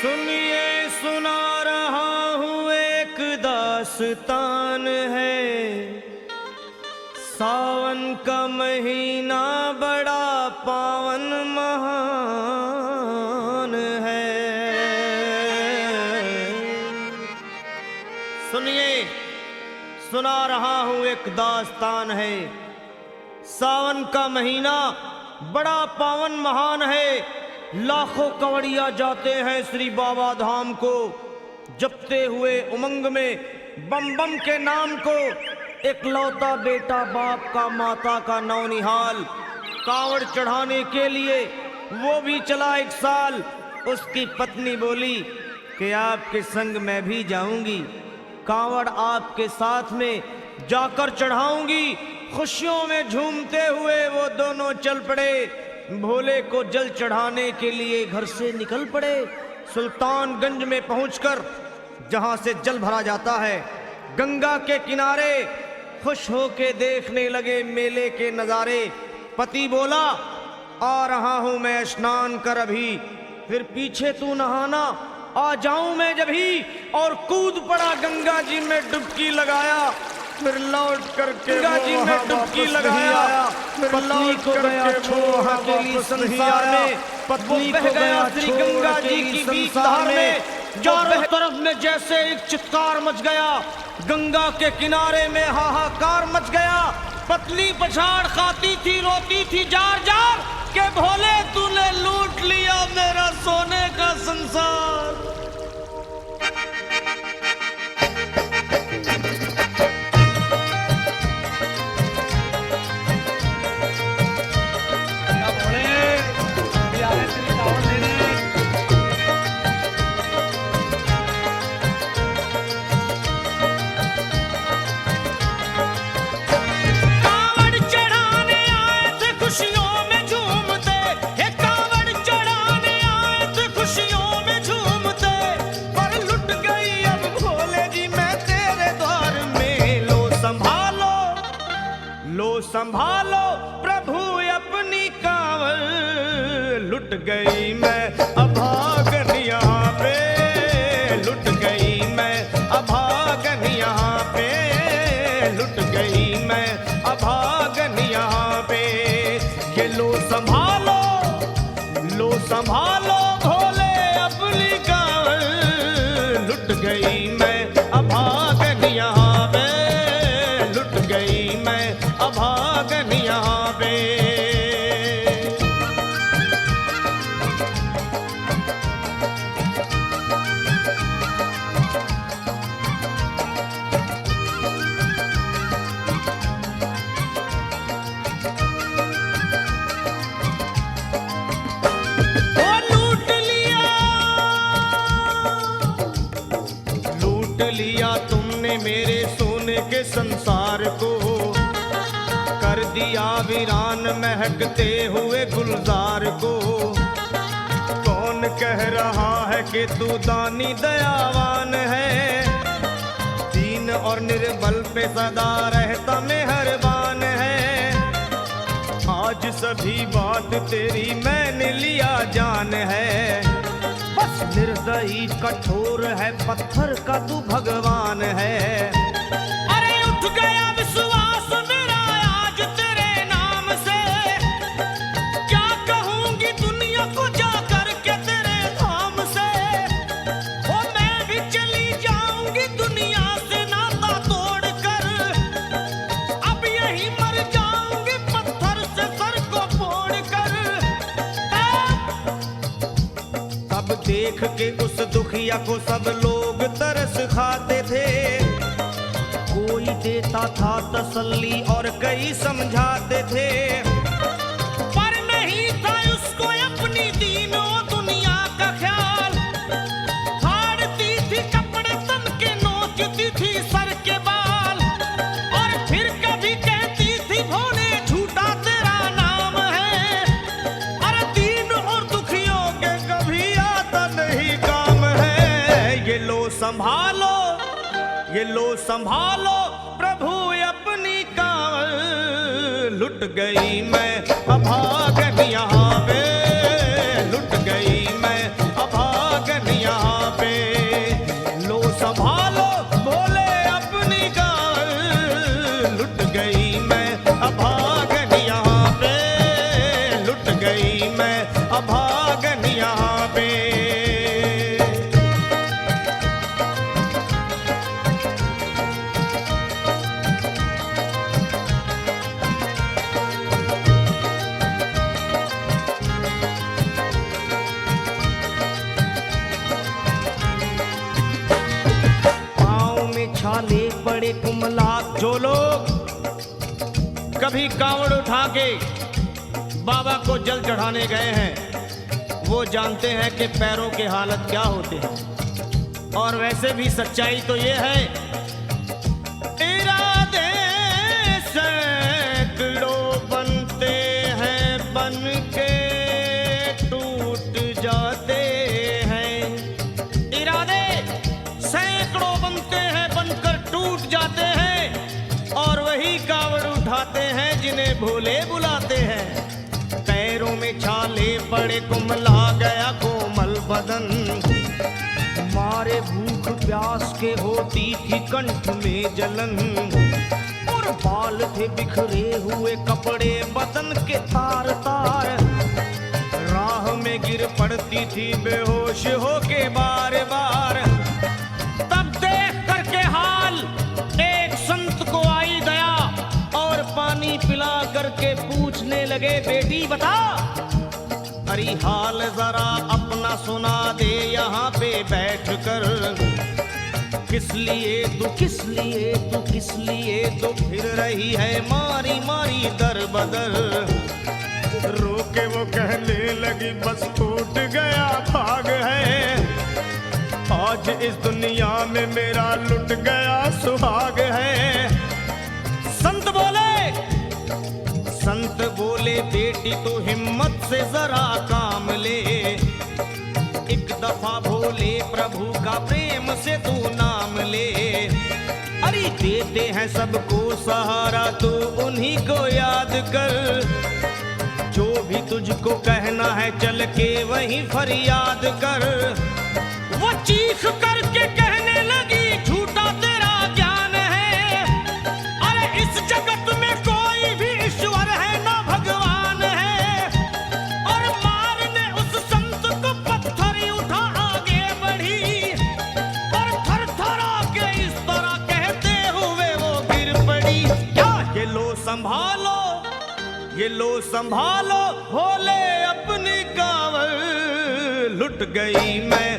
सुनिए सुना रहा हूँ एक दास्तान है। सावन का महीना बड़ा पावन महान है। सुनिए सुना रहा हूँ एक दास्तान है। सावन का महीना बड़ा पावन महान है। लाखों कवड़िया जाते हैं श्री बाबा धाम को, जपते हुए उमंग में बम बम के नाम को। एक लौता बेटा बाप का माता का नौनिहाल, कांवड़ चढ़ाने के लिए वो भी चला एक साल। उसकी पत्नी बोली कि आपके संग मैं भी जाऊंगी, कांवड़ आपके साथ में जाकर चढ़ाऊंगी। खुशियों में झूमते हुए वो दोनों चल पड़े। भोले को जल चढ़ाने के लिए घर से निकल पड़े। सुल्तानगंज में पहुंचकर जहां से जल भरा जाता है, गंगा के किनारे खुश होके देखने लगे मेले के नजारे। पति बोला आ रहा हूं मैं स्नान कर अभी, फिर पीछे तू नहाना आ जाऊं मैं जभी। और कूद पड़ा गंगा जी में डुबकी लगाया, फिर लौट करके गंगा जी में डुबकी लगाया। फिर लौट को गया छोड़ अकेली संसार में। पत्नी को गया श्री गंगा जी की बीच धार में। चारों तरफ में जैसे एक चित्कार मच गया, गंगा के किनारे में हाहाकार मच गया। पत्नी पछाड़ खाती थी, रोती थी जार जार के भोले तूने लूट लिया मेरा सोने का संसार। संभालो प्रभु अपनी कांवड़, लुट गई मैं अभागन यहाँ पे, लुट गई मैं अभागन यहाँ पे, लुट गई मैं अभागन यहाँ पे। ये लो संभालो भोले अपनी कांवड़, लुट गई मैं अभागन यहाँ पे, लुट गई मैं अभागन यहाँ पे। लूट लिया तुमने मेरे सोने के संसार को, कर दिया वीरान महकते हुए गुलजार को। कौन कह रहा है कि तू दानी दयावान है, दीन और निर्बल पे सदा रहता मेहरबान है। आज सभी बात तेरी मैंने लिया जान है, बस निर्दयी कठोर है पत्थर का तू भगवान है। अरे उठ गया विश्वास मेरा आज तेरे नाम से, क्या कहूंगी दुनिया को जाकर के तेरे धाम से। ओ मैं भी चली जाऊंगी दुनिया से नाता तोड़ कर, अब यही मर जाऊंगी पत्थर से सर को फोड़ कर। तब देख के उस दुखिया को सब लोग तरस खाते थे, कोई देता था तसल्ली और कई समझाते थे। पर नहीं था उसको अपनी दीनों दुनिया का ख्याल, फाड़ती थी कपड़े तन के, नोचती थी सर के बाल। और फिर कभी कहती थी भोले झूठा तेरा नाम है, अरे दीन और दुखियों के कभी आता नहीं काम है। ये लो संभालो प्रभु अपनी कांवड़, लुट गई मैं अभागन यहाँ पे, लुट गई मैं अभागन यहाँ पड़े कुमला। जो लोग कभी कांवड़ उठा के बाबा को जल चढ़ाने गए हैं वो जानते हैं कि पैरों के हालत क्या होते हैं। और वैसे भी सच्चाई तो ये है, इरादे सैकड़ों बनते हैं बन के टूट जाते हैं। इरादे सैकड़ों बनते हैं बनकर टूट जाते हैं। और वही कावड़ उठाते हैं जिन्हें भोले बुलाते हैं। पैरों में छाले पड़े कुमला गया कोमल बदन। मारे भूख प्यास के होती थी कंठ में जलन। और बाल थे बिखरे हुए कपड़े बदन के तार तार। राह में गिर पड़ती थी बेहोश होके बार बार। तब देख करके हाल एक संत को आई दया और पानी पिला करके पूछने लगे, बेटी बता अरे हाल जरा अपना सुना दे यहाँ पे बैठ कर। किस लिए तू फिर रही है मारी मारी दर बदर। रोके वो कहने लगी बस टूट गया भाग है। आज इस दुनिया में मेरा लुट गया सुहाग है। संत बोले बेटी तू हिम्मत से जरा काम ले। एक दफा भोले प्रभु का प्रेम से तू नाम ले। अरे देते हैं सबको सहारा तू उन्हीं को याद कर। जो भी तुझको कहना है चल के वहीं फरियाद कर। वो चीख करके कहने लगी झूठा तेरा ज्ञान है। अरे इस जगत में कोई भी ईश्वर है ना भगवान है। और मारने उस संत को पत्थर उठा आगे बढ़ी। और थर थरा के इस तरह कहते हुए वो गिर पड़ी। क्या ये लो संभालो भोले अपनी कांवड़ लुट गई मैं।